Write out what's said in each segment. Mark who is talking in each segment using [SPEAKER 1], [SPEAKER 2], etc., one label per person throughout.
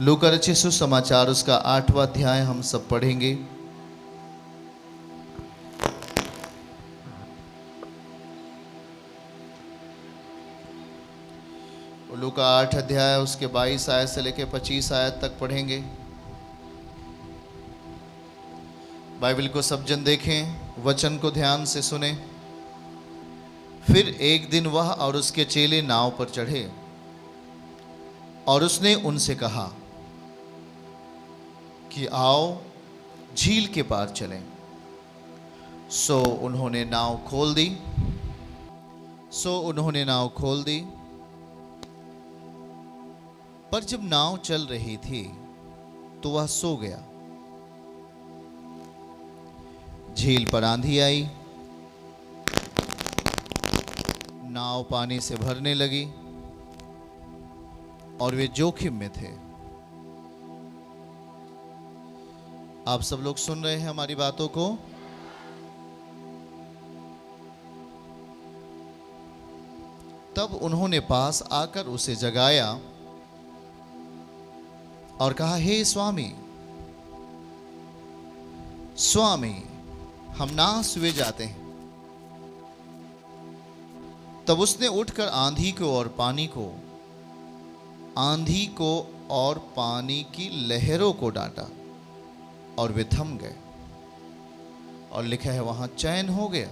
[SPEAKER 1] लूका रचित सुसमाचार उसका 8वां अध्याय हम सब पढ़ेंगे। लूका 8 अध्याय उसके 22 आयत से लेकर 25 आयत तक पढ़ेंगे। बाइबल को सब जन देखें, वचन को ध्यान से सुने। फिर एक दिन वह और उसके चेले नाव पर चढ़े और उसने उनसे कहा कि आओ झील के पार चलें। सो उन्होंने नाव खोल दी। पर जब नाव चल रही थी तो वह सो गया। झील पर आंधी आई, नाव पानी से भरने लगी और वे जोखिम में थे। आप सब लोग सुन रहे हैं हमारी बातों को? तब उन्होंने पास आकर उसे जगाया और कहा, हे स्वामी, हम नाश हुए जाते हैं। तब उसने उठकर आंधी को और पानी की लहरों को डांटा और वे थम गए। और लिखा है वहां चैन हो गया।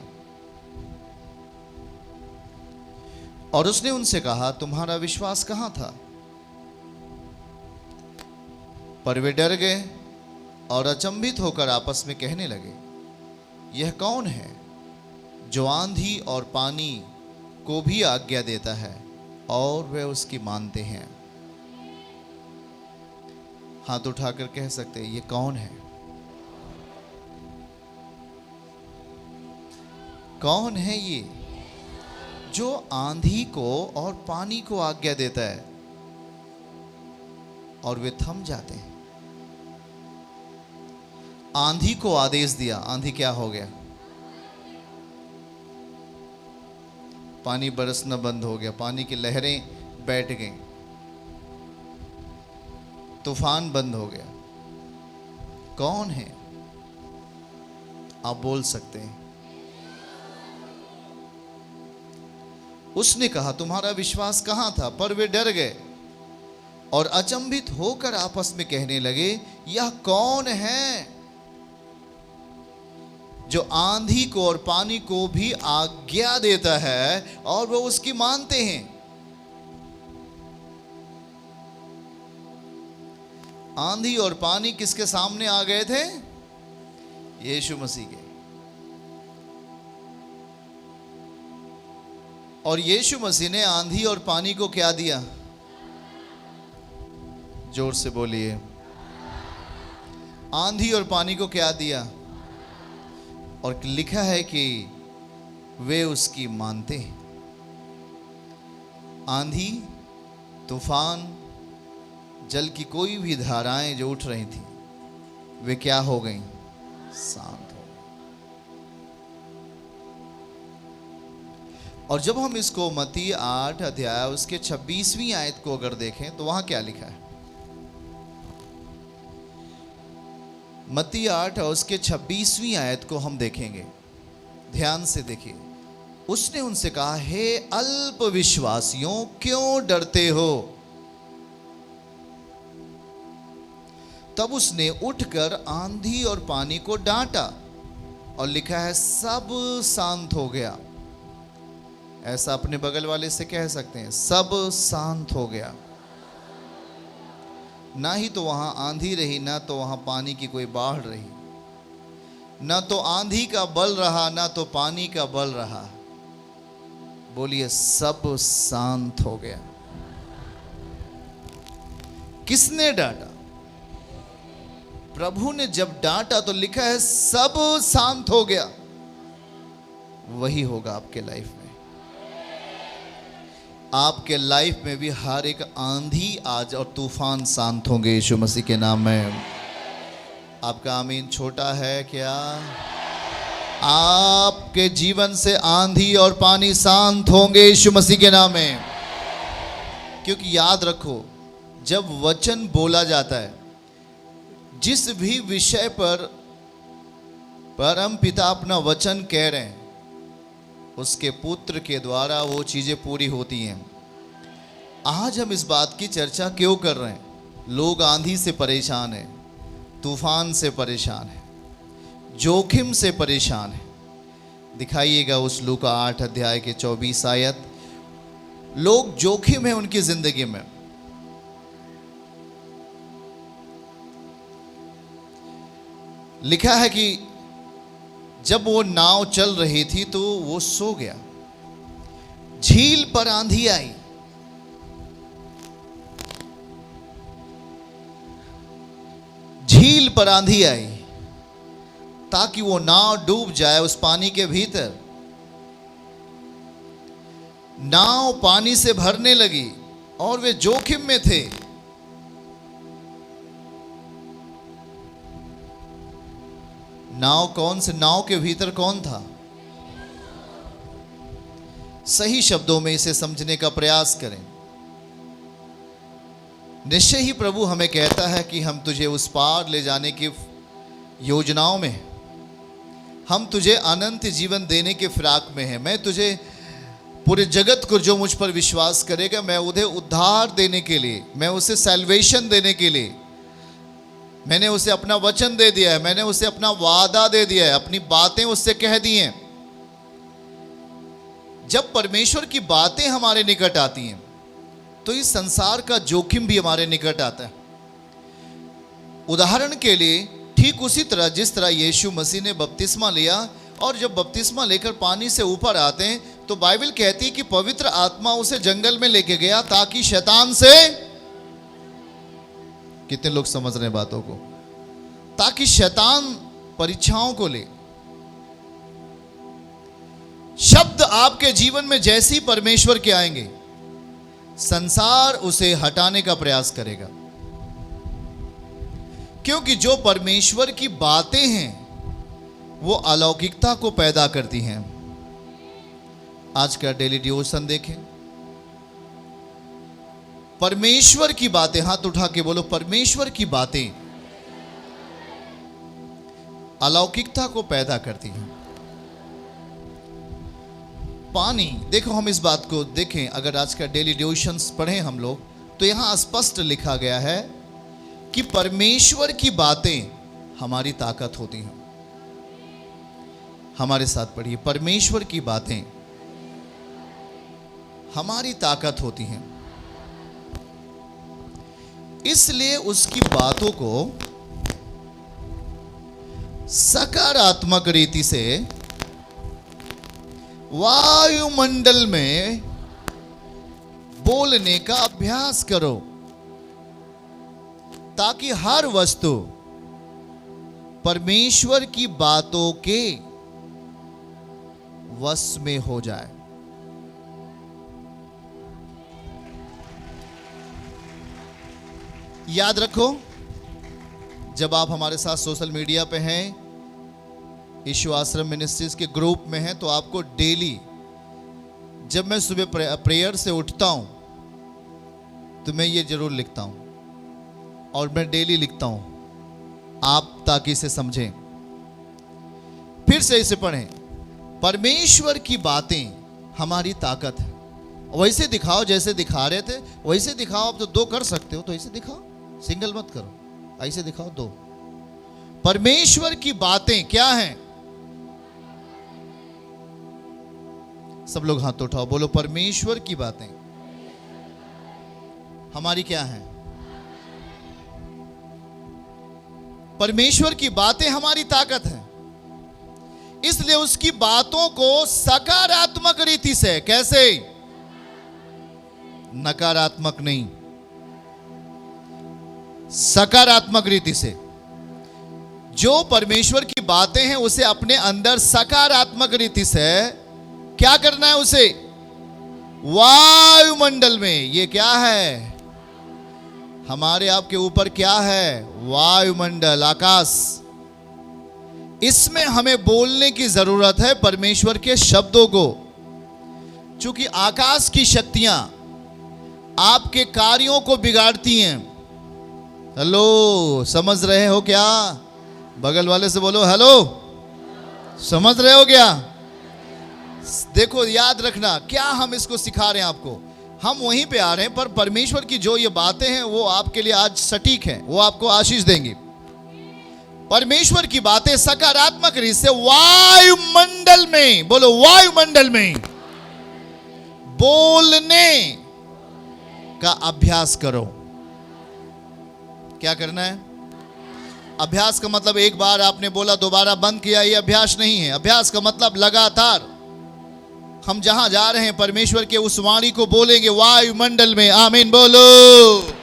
[SPEAKER 1] और उसने उनसे कहा, तुम्हारा विश्वास कहां था? पर वे डर गए और अचंभित होकर आपस में कहने लगे, यह कौन है जो आंधी और पानी को भी आज्ञा देता है और वे उसकी मानते हैं? हाथ उठाकर कह सकते हैं, ये कौन है? कौन है ये जो आंधी को और पानी को आज्ञा देता है और वे थम जाते हैं? आंधी को आदेश दिया, आंधी क्या हो गया? पानी बरसना बंद हो गया, पानी की लहरें बैठ गईं, तूफान बंद हो गया। कौन है? आप बोल सकते हैं। उसने कहा, तुम्हारा विश्वास कहां था? पर वे डर गए और अचंभित होकर आपस में कहने लगे, यह कौन है जो आंधी को और पानी को भी आज्ञा देता है और वो उसकी मानते हैं? आंधी और पानी किसके सामने आ गए थे? यीशु मसीह के। और यीशु मसीह ने आंधी और पानी को क्या दिया? जोर से बोलिए। आंधी और पानी को क्या दिया? और लिखा है कि वे उसकी मानते हैं। आंधी, तूफान, जल की कोई भी धाराएं जो उठ रही थी, वे क्या हो गईं? शांत हो गई। और जब हम इसको मत्ती 8 अध्याय उसके 26वीं आयत को अगर देखें तो वहां क्या लिखा है? मत्ती 8 और उसके 26वीं आयत को हम देखेंगे। ध्यान से देखिए। उसने उनसे कहा, हे अल्प विश्वासियों, क्यों डरते हो? तब उसने उठकर आंधी और पानी को डांटा और लिखा है सब शांत हो गया। ऐसा अपने बगल वाले से कह सकते हैं, सब शांत हो गया। ना ही तो वहां आंधी रही, ना तो वहां पानी की कोई बाढ़ रही, ना तो आंधी का बल रहा, ना तो पानी का बल रहा। बोलिए, सब शांत हो गया। किसने डांटा? प्रभु ने जब डांटा तो लिखा है सब शांत हो गया। वही होगा आपके लाइफ में। आपके लाइफ में भी हर एक आंधी आज और तूफान शांत होंगे यीशु मसीह के नाम में। आपका आमीन छोटा है क्या? आपके जीवन से आंधी और पानी शांत होंगे यीशु मसीह के नाम में। क्योंकि याद रखो, जब वचन बोला जाता है, जिस भी विषय पर परम पिता अपना वचन कह रहे हैं, उसके पुत्र के द्वारा वो चीजें पूरी होती हैं। आज हम इस बात की चर्चा क्यों कर रहे हैं? लोग आंधी से परेशान हैं, तूफान से परेशान हैं, जोखिम से परेशान हैं। दिखाइएगा उस लूका 8 अध्याय के 24 आयत। लोग जोखिम है उनकी जिंदगी में। लिखा है कि जब वो नाव चल रही थी तो वो सो गया। झील पर आंधी आई, झील पर आंधी आई ताकि वो नाव डूब जाए उस पानी के भीतर। नाव पानी से भरने लगी और वे जोखिम में थे। नाव के भीतर कौन था? सही शब्दों में इसे समझने का प्रयास करें। निश्चय ही प्रभु हमें कहता है कि हम तुझे उस पार ले जाने की योजनाओं में, हम तुझे अनंत जीवन देने के फिराक में हैं। मैं तुझे पूरे जगत को, जो मुझ पर विश्वास करेगा, मैं उन्हें उद्धार देने के लिए, मैं उसे सैल्वेशन देने के लिए, मैंने उसे अपना वचन दे दिया है, मैंने उसे अपना वादा दे दिया है, अपनी बातें उससे कह दी हैं। जब परमेश्वर की बातें हमारे निकट आती हैं तो इस संसार का जोखिम भी हमारे निकट आता है। उदाहरण के लिए, ठीक उसी तरह जिस तरह यीशु मसीह ने बपतिस्मा लिया, और जब बपतिस्मा लेकर पानी से ऊपर आते हैं तो बाइबल कहती है कि पवित्र आत्मा उसे जंगल में लेके गया ताकि शैतान से, कितने लोग समझ रहे हैं बातों को, ताकि शैतान परीक्षाओं को ले। शब्द आपके जीवन में जैसे ही परमेश्वर के आएंगे, संसार उसे हटाने का प्रयास करेगा, क्योंकि जो परमेश्वर की बातें हैं वो अलौकिकता को पैदा करती हैं। आज का डेली डिवोशन देखें। परमेश्वर की बातें, हाथ उठा के बोलो, परमेश्वर की बातें अलौकिकता को पैदा करती हैं। पानी, देखो हम इस बात को देखें, अगर आज का डेली डिवोशंस पढ़ें हम लोग, तो यहां स्पष्ट लिखा गया है कि परमेश्वर की बातें हमारी ताकत होती हैं। हमारे साथ पढ़िए, परमेश्वर की बातें हमारी ताकत होती हैं। इसलिए उसकी बातों को सकारात्मक रीति से वायुमंडल में बोलने का अभ्यास करो, ताकि हर वस्तु परमेश्वर की बातों के वश में हो जाए। याद रखो, जब आप हमारे साथ सोशल मीडिया पे हैं, यीशु आश्रम मिनिस्ट्रीज के ग्रुप में हैं, तो आपको डेली, जब मैं सुबह प्रेयर से उठता हूं तो मैं ये जरूर लिखता हूं, और मैं डेली लिखता हूं, आप ताकि इसे समझें। फिर से इसे पढ़ें, परमेश्वर की बातें हमारी ताकत है। वैसे दिखाओ जैसे दिखा रहे थे, वैसे दिखाओ। आप तो दो कर सकते हो तो ऐसे दिखाओ, सिंगल मत करो, ऐसे दिखाओ दो। परमेश्वर की बातें क्या हैं? सब लोग हाथ उठाओ, बोलो, परमेश्वर की बातें हमारी क्या हैं? परमेश्वर की बातें हमारी ताकत है। इसलिए उसकी बातों को सकारात्मक रीति से, कैसे? नकारात्मक नहीं, सकारात्मक रीति से। जो परमेश्वर की बातें हैं उसे अपने अंदर सकारात्मक रीति से क्या करना है? उसे वायुमंडल में, ये क्या है? हमारे आपके ऊपर क्या है? वायुमंडल, आकाश। इसमें हमें बोलने की जरूरत है परमेश्वर के शब्दों को, क्योंकि आकाश की शक्तियां आपके कार्यों को बिगाड़ती हैं। हेलो, समझ रहे हो क्या? बगल वाले से बोलो हेलो, समझ रहे हो क्या? देखो, याद रखना, क्या हम इसको सिखा रहे हैं आपको? हम वहीं पे आ रहे हैं, पर परमेश्वर की जो ये बातें हैं वो आपके लिए आज सटीक हैं, वो आपको आशीष देंगी। परमेश्वर की बातें सकारात्मक रीत से वायुमंडल में, बोलो वायुमंडल में बोलने का अभ्यास करो। क्या करना है? अभ्यास का मतलब एक बार आपने बोला दोबारा बंद किया, ये अभ्यास नहीं है। अभ्यास का मतलब लगातार हम जहां जा रहे हैं परमेश्वर के उस वाणी को बोलेंगे वायुमंडल में। आमीन बोलो।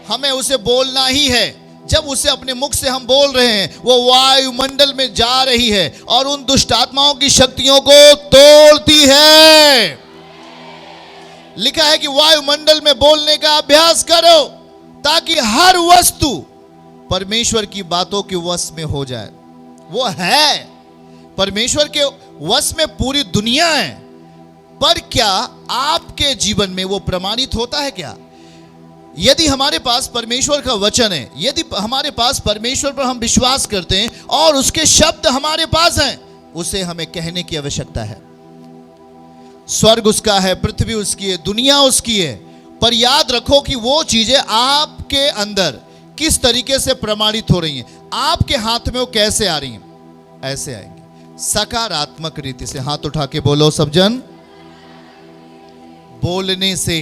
[SPEAKER 1] हमें उसे बोलना ही है। जब उसे अपने मुख से हम बोल रहे हैं, वो वायुमंडल में जा रही है और उन दुष्ट आत्माओं की शक्तियों को तोड़ती है। लिखा है कि वायुमंडल में बोलने का अभ्यास करो ताकि हर वस्तु परमेश्वर की बातों के वश में हो जाए। वो है परमेश्वर के वश में पूरी दुनिया है, पर क्या आपके जीवन में वो प्रमाणित होता है क्या? यदि हमारे पास परमेश्वर का वचन है, यदि हमारे पास परमेश्वर पर हम विश्वास करते हैं और उसके शब्द हमारे पास हैं, उसे हमें कहने की आवश्यकता है। स्वर्ग उसका है, पृथ्वी उसकी है, दुनिया उसकी है, पर याद रखो कि वो चीजें आपके अंदर किस तरीके से प्रमाणित हो रही हैं। आपके हाथ में वो कैसे आ रही हैं? ऐसे आएंगी, सकारात्मक रीति से। हाथ उठा के बोलो सब जन, बोलने से,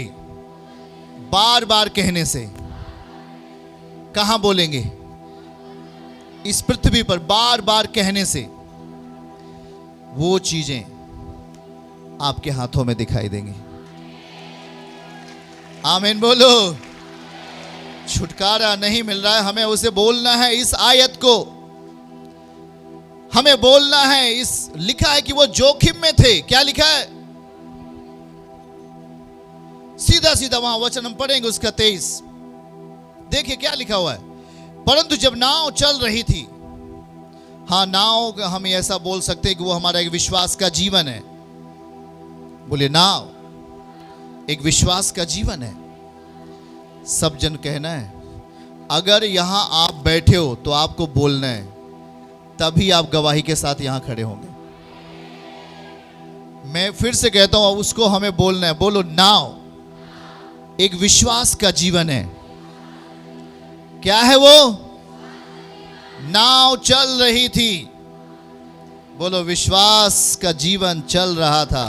[SPEAKER 1] बार बार कहने से। कहां बोलेंगे? इस पृथ्वी पर बार बार कहने से वो चीजें आपके हाथों में दिखाई देंगी। आमीन बोलो। छुटकारा नहीं मिल रहा है, हमें उसे बोलना है। इस आयत को हमें बोलना है। इस लिखा है कि वो जोखिम में थे। क्या लिखा है? सीधा सीधा वहां वचन हम पढ़ेंगे उसका 23। देखिए क्या लिखा हुआ है। परंतु जब नाव चल रही थी, हाँ, नाव हम ऐसा बोल सकते हैं कि वो हमारा एक विश्वास का जीवन है। बोले नाव एक विश्वास का जीवन है। सब जन कहना है, अगर यहां आप बैठे हो तो आपको बोलना है, तभी आप गवाही के साथ यहां खड़े होंगे। मैं फिर से कहता हूं, उसको हमें बोलना है। बोलो नाव एक विश्वास का जीवन है। क्या है वो? नाव चल रही थी। बोलो विश्वास का जीवन चल रहा था।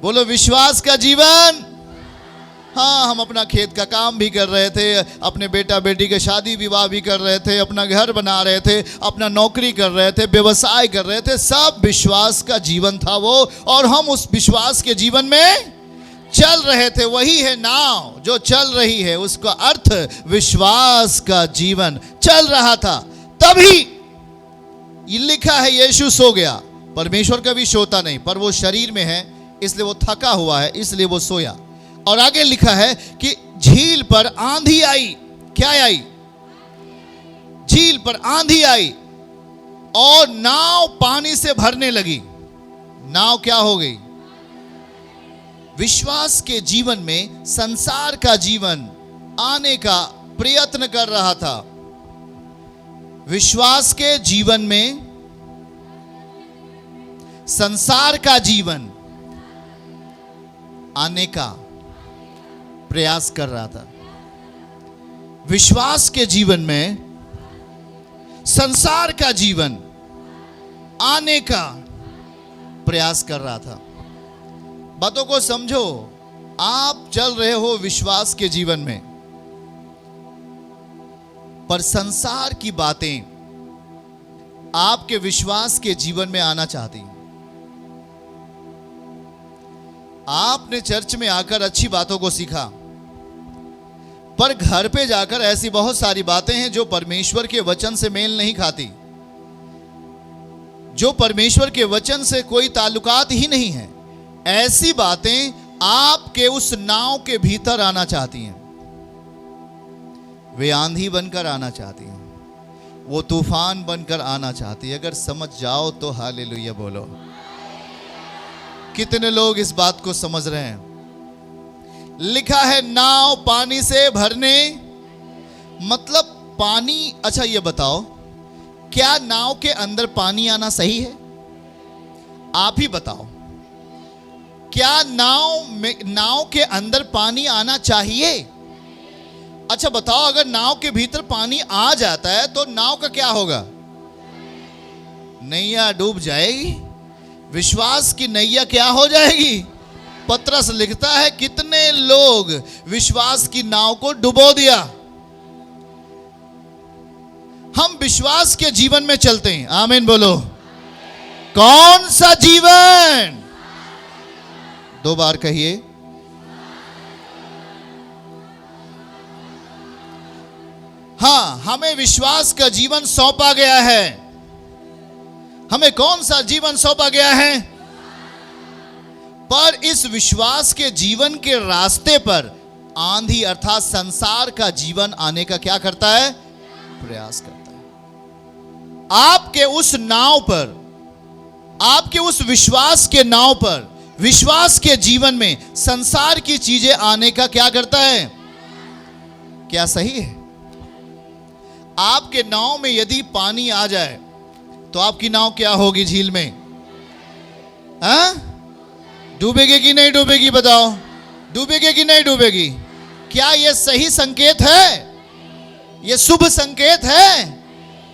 [SPEAKER 1] बोलो विश्वास का जीवन। हाँ, हम अपना खेत का काम भी कर रहे थे, अपने बेटा बेटी के शादी विवाह भी कर रहे थे, अपना घर बना रहे थे, अपना नौकरी कर रहे थे, व्यवसाय कर रहे थे। सब विश्वास का जीवन था वो, और हम उस विश्वास के जीवन में चल रहे थे। वही है नाव जो चल रही है, उसका अर्थ विश्वास का जीवन चल रहा था। तभी ये लिखा है यीशु सो गया। परमेश्वर कभी सोता नहीं, पर वो शरीर में है इसलिए वो थका हुआ है, इसलिए वो सोया। और आगे लिखा है कि झील पर आंधी आई। क्या आई? झील पर आंधी आई और नाव पानी से भरने लगी। नाव क्या हो गई? विश्वास के जीवन में संसार का जीवन आने का प्रयत्न कर रहा था। विश्वास के जीवन में संसार का जीवन आने का प्रयास कर रहा था। विश्वास के जीवन में संसार का जीवन आने का प्रयास कर रहा था। बातों को समझो। आप चल रहे हो विश्वास के जीवन में, पर संसार की बातें आपके विश्वास के जीवन में आना चाहती। आपने चर्च में आकर अच्छी बातों को सीखा, पर घर पे जाकर ऐसी बहुत सारी बातें हैं जो परमेश्वर के वचन से मेल नहीं खाती, जो परमेश्वर के वचन से कोई ताल्लुकात ही नहीं है। ऐसी बातें आपके उस नाव के भीतर आना चाहती हैं। वे आंधी बनकर आना चाहती हैं, वो तूफान बनकर आना चाहती है। अगर समझ जाओ तो हालेलुया बोलो। कितने लोग इस बात को समझ रहे हैं? लिखा है नाव पानी से भरने, मतलब पानी। अच्छा ये बताओ, क्या नाव के अंदर पानी आना सही है? आप ही बताओ, क्या नाव के अंदर पानी आना चाहिए? अच्छा बताओ, अगर नाव के भीतर पानी आ जाता है तो नाव का क्या होगा? नैया डूब जाएगी। विश्वास की नैया क्या हो जाएगी? पतरस लिखता है कितने लोग विश्वास की नाव को डुबो दिया। हम विश्वास के जीवन में चलते हैं, आमीन बोलो। कौन सा जीवन? 2 बार कहिए। हाँ, हमें विश्वास का जीवन सौंपा गया है। हमें कौन सा जीवन सौंपा गया है? पर इस विश्वास के जीवन के रास्ते पर आंधी अर्थात संसार का जीवन आने का क्या करता है? प्रयास करता है। आपके उस नाव पर, आपके उस विश्वास के नाव पर, विश्वास के जीवन में संसार की चीजें आने का क्या करता है? क्या सही है? आपके नाव में यदि पानी आ जाए तो आपकी नाव क्या होगी झील में? डूबेगी कि नहीं डूबेगी? बताओ, डूबेगी कि नहीं डूबेगी? क्या यह सही संकेत है? यह शुभ संकेत है?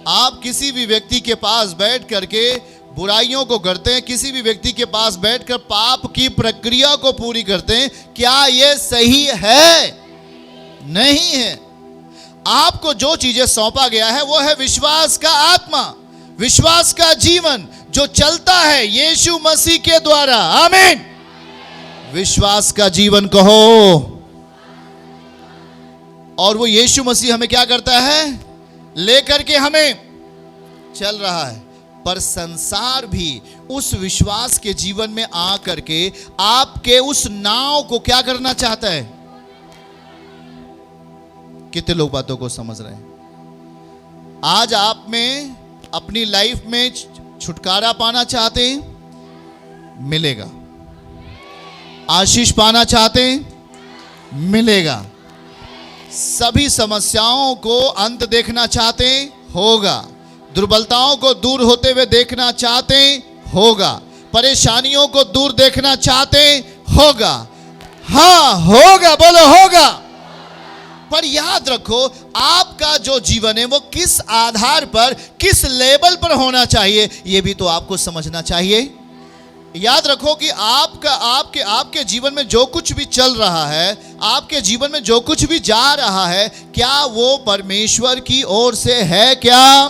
[SPEAKER 1] आप किसी भी व्यक्ति के पास बैठ करके बुराइयों को करते हैं, किसी भी व्यक्ति के पास बैठकर पाप की प्रक्रिया को पूरी करते हैं, क्या यह सही है? नहीं है। आपको जो चीजें सौंपा गया है वो है विश्वास का आत्मा, विश्वास का जीवन जो चलता है यीशु मसीह के द्वारा। आमीन। विश्वास का जीवन कहो। और वो यीशु मसीह हमें क्या करता है? लेकर के हमें चल रहा है। पर संसार भी उस विश्वास के जीवन में आ करके आपके उस नाव को क्या करना चाहता है? कितने लोग बातों को समझ रहे हैं? आज आप में अपनी लाइफ में छुटकारा पाना चाहते हैं, मिलेगा। आशीष पाना चाहते हैं, मिलेगा। सभी समस्याओं को अंत देखना चाहते हैं, होगा। दुर्बलताओं को दूर होते हुए देखना चाहते हैं, होगा। परेशानियों को दूर देखना चाहते हैं, होगा। हाँ होगा, बोलो होगा। पर याद रखो, आपका जो जीवन है वो किस आधार पर, किस लेवल पर होना चाहिए, यह भी तो आपको समझना चाहिए। याद रखो कि आपके जीवन में जो कुछ भी चल रहा है, आपके जीवन में जो कुछ भी जा रहा है, क्या वो परमेश्वर की ओर से है? क्या?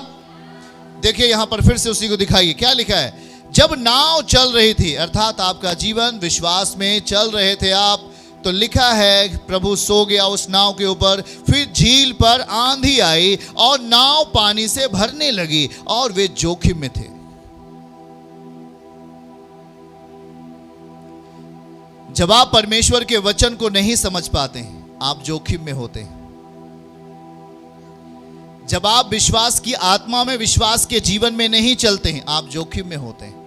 [SPEAKER 1] देखिए यहां पर फिर से उसी को दिखाइए, क्या लिखा है? जब नाव चल रही थी, अर्थात आपका जीवन विश्वास में चल रहे थे आप, तो लिखा है प्रभु सो गया उस नाव के ऊपर। फिर झील पर आंधी आई और नाव पानी से भरने लगी और वे जोखिम में थे। जब आप परमेश्वर के वचन को नहीं समझ पाते हैं, आप जोखिम में होते हैं। जब आप विश्वास की आत्मा में, विश्वास के जीवन में नहीं चलते हैं, आप जोखिम में होते हैं।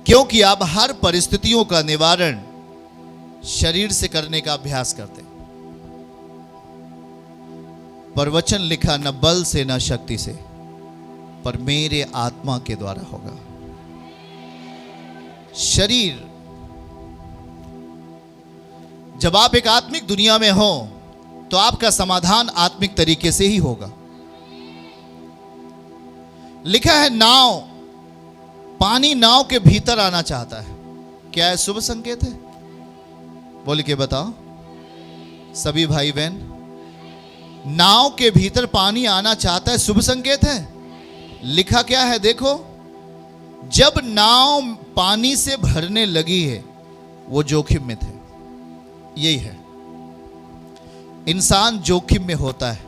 [SPEAKER 1] क्योंकि आप हर परिस्थितियों का निवारण शरीर से करने का अभ्यास करते हैं। पर वचन लिखा, न बल से न शक्ति से, पर मेरे आत्मा के द्वारा होगा। शरीर, जब आप एक आत्मिक दुनिया में हो तो आपका समाधान आत्मिक तरीके से ही होगा। लिखा है नाव, पानी नाव के भीतर आना चाहता है। क्या है? शुभ संकेत है? बोल के बताओ सभी भाई बहन। नाव के भीतर पानी आना चाहता है, शुभ संकेत है। लिखा क्या है? देखो, जब नाव पानी से भरने लगी है, वो जोखिम में थे। यही है, इंसान जोखिम में होता है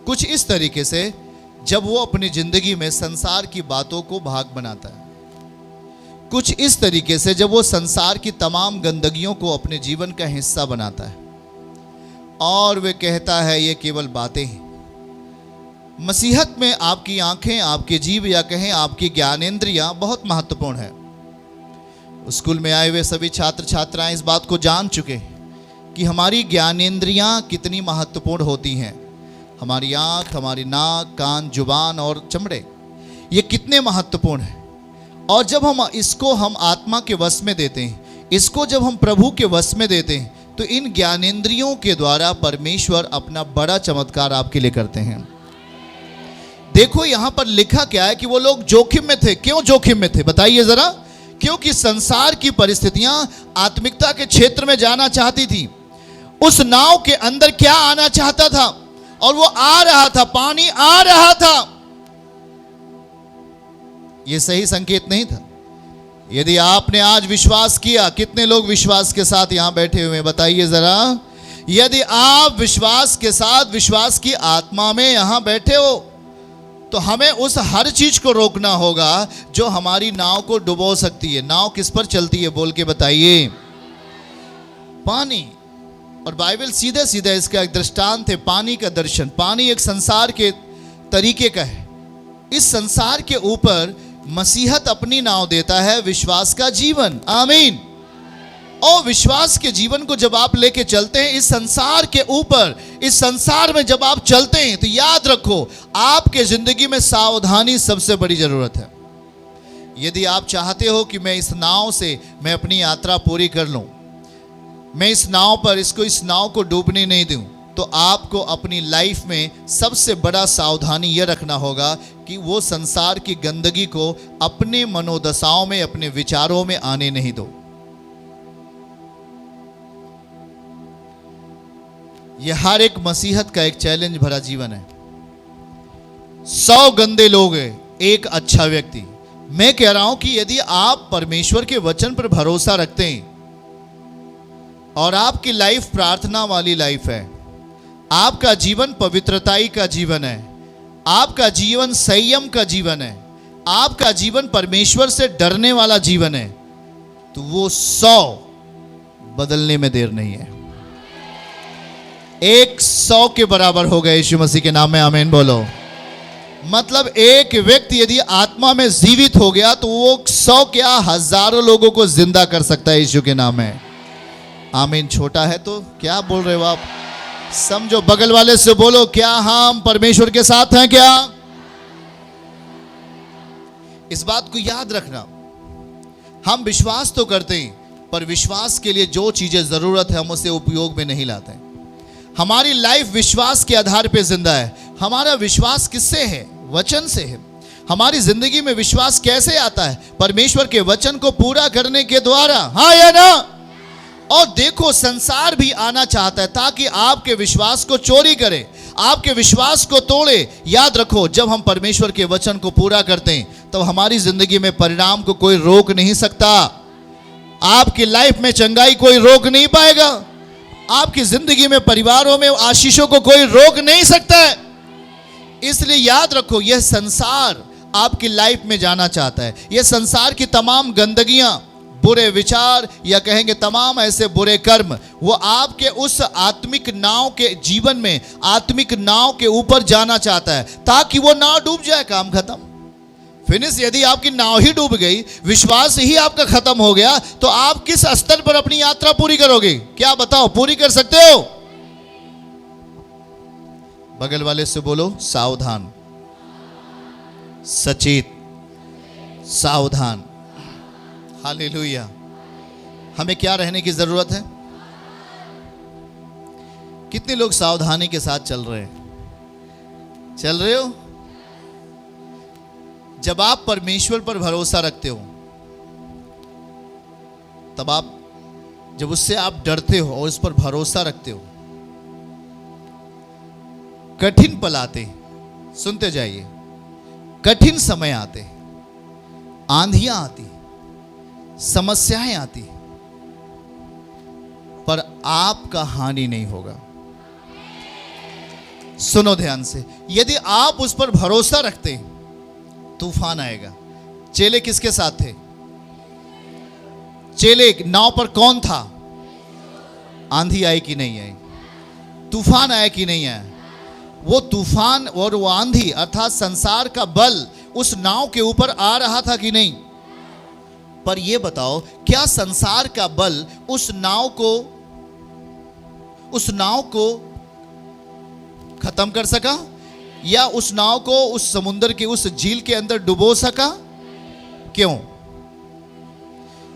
[SPEAKER 1] कुछ इस तरीके से, जब वो अपनी जिंदगी में संसार की बातों को भाग बनाता है। कुछ इस तरीके से जब वो संसार की तमाम गंदगियों को अपने जीवन का हिस्सा बनाता है और वे कहता है ये केवल बातें हैं। मसीहत में आपकी आंखें, आपकी जीभ या कहें आपकी ज्ञानेंद्रियां बहुत महत्वपूर्ण है। स्कूल में आए हुए सभी छात्र छात्राएं इस बात को जान चुके कि हमारी ज्ञानेंद्रियां कितनी महत्वपूर्ण होती हैं। हमारी आँख, हमारी नाक, कान, जुबान और चमड़े, ये कितने महत्वपूर्ण हैं। और जब हम इसको आत्मा के वश में देते हैं, इसको जब हम प्रभु के वश में देते हैं, तो इन ज्ञानेंद्रियों के द्वारा परमेश्वर अपना बड़ा चमत्कार आपके लिए करते हैं। देखो यहां पर लिखा क्या है कि वो लोग जोखिम में थे। क्यों जोखिम में थे बताइए जरा? क्योंकि संसार की परिस्थितियां आत्मिकता के क्षेत्र में जाना चाहती थी। उस नाव के अंदर क्या आना चाहता था, और वो आ रहा था, पानी आ रहा था। यह सही संकेत नहीं था। यदि आपने आज विश्वास किया, कितने लोग विश्वास के साथ यहां बैठे हुए हैं बताइए जरा? यदि आप विश्वास के साथ, विश्वास की आत्मा में यहां बैठे हो, तो हमें उस हर चीज को रोकना होगा जो हमारी नाव को डुबो सकती है। नाव किस पर चलती है बोल के बताइए? पानी। और बाइबल सीधे सीधे इसका एक दृष्टांत है, पानी का दर्शन। पानी एक संसार के तरीके का है। इस संसार के ऊपर मसीहत अपनी नाव देता है, विश्वास का जीवन। आमीन। और विश्वास के जीवन को जब आप लेके चलते हैं इस संसार के ऊपर, इस संसार में जब आप चलते हैं, तो याद रखो आपके जिंदगी में सावधानी सबसे बड़ी जरूरत है। यदि आप चाहते हो कि मैं इस नाव से मैं अपनी यात्रा पूरी कर लूं, मैं इस नाव पर इस नाव को डूबने नहीं दूं, तो आपको अपनी लाइफ में सबसे बड़ा सावधानी यह रखना होगा कि वो संसार की गंदगी को अपने मनोदशाओं में, अपने विचारों में आने नहीं दो। यह हर एक मसीहत का एक चैलेंज भरा जीवन है। 100 गंदे लोग हैं, एक अच्छा व्यक्ति। मैं कह रहा हूं कि यदि आप परमेश्वर के वचन पर भरोसा रखते हैं और आपकी लाइफ प्रार्थना वाली लाइफ है, आपका जीवन पवित्रताई का जीवन है, आपका जीवन संयम का जीवन है, आपका जीवन परमेश्वर से डरने वाला जीवन है, तो वो 100 बदलने में देर नहीं है। 100 के बराबर हो गए यीशु मसीह के नाम में। आमीन बोलो। मतलब एक व्यक्ति यदि आत्मा में जीवित हो गया तो वो 100 क्या हजारों लोगों को जिंदा कर सकता है यीशु के नाम में। आमीन। छोटा है तो क्या बोल रहे हो आप? समझो, बगल वाले से बोलो, क्या हम परमेश्वर के साथ हैं क्या? इस बात को याद रखना। हम विश्वास तो करते हैं, पर विश्वास के लिए जो चीजें जरूरत है हम उसे उपयोग में नहीं लाते। हमारी लाइफ विश्वास के आधार पर जिंदा है। हमारा विश्वास किससे है? वचन से है। हमारी जिंदगी में विश्वास कैसे आता है? परमेश्वर के वचन को पूरा करने के द्वारा। हाँ या ना? और देखो, संसार भी आना चाहता है ताकि आपके विश्वास को चोरी करे, आपके विश्वास को तोड़े। याद रखो, जब हम परमेश्वर के वचन को पूरा करते हैं तब तो हमारी जिंदगी में परिणाम को कोई रोक नहीं सकता। आपकी लाइफ में चंगाई कोई रोक नहीं पाएगा। आपकी जिंदगी में, परिवारों में आशीषों को कोई रोक नहीं सकता है। इसलिए याद रखो, यह संसार आपकी लाइफ में जाना चाहता है। यह संसार की तमाम गंदगियां, बुरे विचार, या कहेंगे तमाम ऐसे बुरे कर्म, वो आपके उस आत्मिक नाव के जीवन में, आत्मिक नाव के ऊपर जाना चाहता है ताकि वो नाव डूब जाए। काम खत्म, फिनिश। यदि आपकी नाव ही डूब गई, विश्वास ही आपका खत्म हो गया, तो आप किस स्तर पर अपनी यात्रा पूरी करोगे? क्या बताओ, पूरी कर सकते हो? बगल वाले से बोलो, सावधान, सचेत, सावधान। हालेलुया। हमें क्या रहने की जरूरत है? कितने लोग सावधानी के साथ चल रहे हैं? चल रहे हो? जब आप परमेश्वर पर भरोसा रखते हो, तब आप, जब उससे आप डरते हो और उस पर भरोसा रखते हो, कठिन पल आते, सुनते जाइए, कठिन समय आते, आंधियां आती, समस्याएं आती, पर आपका हानि नहीं होगा। सुनो ध्यान से, यदि आप उस पर भरोसा रखते हैं, तूफान आएगा। चेले किसके साथ थे? चेले नाव पर कौन था? आंधी आई कि नहीं आई? तूफान आया कि नहीं आया? वो तूफान और वो आंधी अर्थात संसार का बल उस नाव के ऊपर आ रहा था कि नहीं? पर यह बताओ, क्या संसार का बल उस नाव को खत्म कर सका, या उस नाव को उस समुद्र के उस झील के अंदर डुबो सका? क्यों?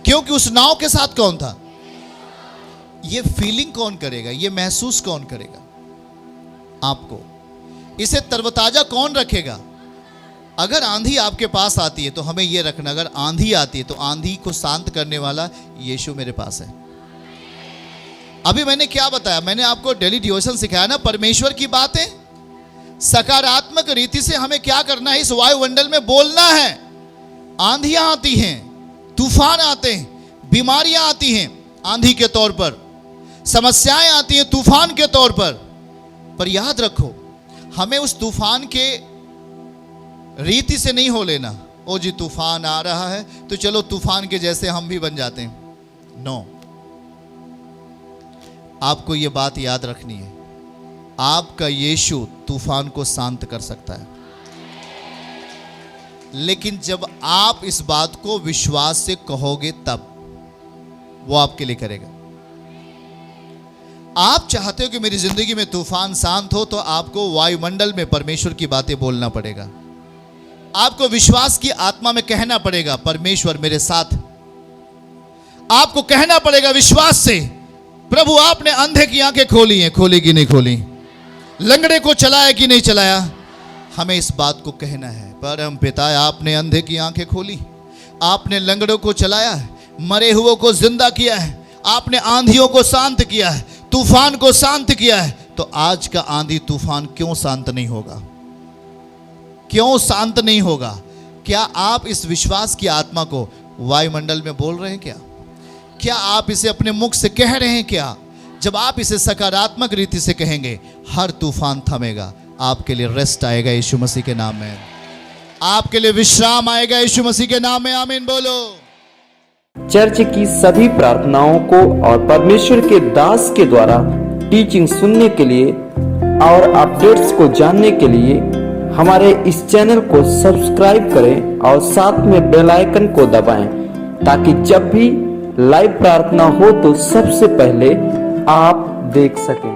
[SPEAKER 1] क्योंकि उस नाव के साथ कौन था? ये फीलिंग कौन करेगा? ये महसूस कौन करेगा? आपको। इसे तरोताजा कौन रखेगा? अगर आंधी आपके पास आती है तो हमें यह रखना, अगर आंधी आती है तो आंधी को शांत करने वाला यीशु मेरे पास है। अभी मैंने क्या बताया? मैंने आपको डेली डिवोशन सिखाया ना, परमेश्वर की बातें सकारात्मक रीति से हमें क्या करना है? इस वायुमंडल में बोलना है। आंधियां आती हैं, तूफान आते हैं, बीमारियां आती हैं आंधी के तौर पर, समस्याएं आती हैं तूफान के तौर पर याद रखो, हमें उस तूफान के रीति से नहीं हो लेना। ओ जी तूफान आ रहा है तो चलो तूफान के जैसे हम भी बन जाते हैं। नो, आपको यह बात याद रखनी है, आपका यीशु तूफान को शांत कर सकता है, लेकिन जब आप इस बात को विश्वास से कहोगे तब वो आपके लिए करेगा। आप चाहते हो कि मेरी जिंदगी में तूफान शांत हो, तो आपको वायुमंडल में परमेश्वर की बातें बोलना पड़ेगा। आपको विश्वास की आत्मा में कहना पड़ेगा, परमेश्वर मेरे साथ। आपको कहना पड़ेगा विश्वास से, प्रभु आपने अंधे की आंखें खोली हैं, खोली कि नहीं खोली? लंगड़े को चलाया कि नहीं चलाया? हमें इस बात को कहना है, परम पिता आपने अंधे की आंखें खोली, आपने लंगड़ों को चलाया है, मरे हुओं को जिंदा किया है, आपने आंधियों को शांत किया है, तूफान को शांत किया है। तो आज का आंधी तूफान क्यों शांत नहीं होगा? क्यों शांत नहीं होगा? क्या आप इस विश्वास की आत्मा को वायुमंडल में बोल रहे हैं? क्या आप इसे अपने मुख से कह रहे हैं? क्या जब आप इसे सकारात्मक रीति से कहेंगे, हर तूफान थमेगा, आपके लिए रेस्ट आएगा यीशु मसीह के नाम में, आपके लिए विश्राम आएगा यीशु मसीह के नाम में। आमीन बोलो।
[SPEAKER 2] चर्च की सभी प्रार्थनाओं को और परमेश्वर के दास के द्वारा टीचिंग सुनने के लिए और अपडेट्स को जानने के लिए हमारे इस चैनल को सब्सक्राइब करें और साथ में बेल आइकन को दबाएं, ताकि जब भी लाइव प्रार्थना हो तो सबसे पहले आप देख सकें।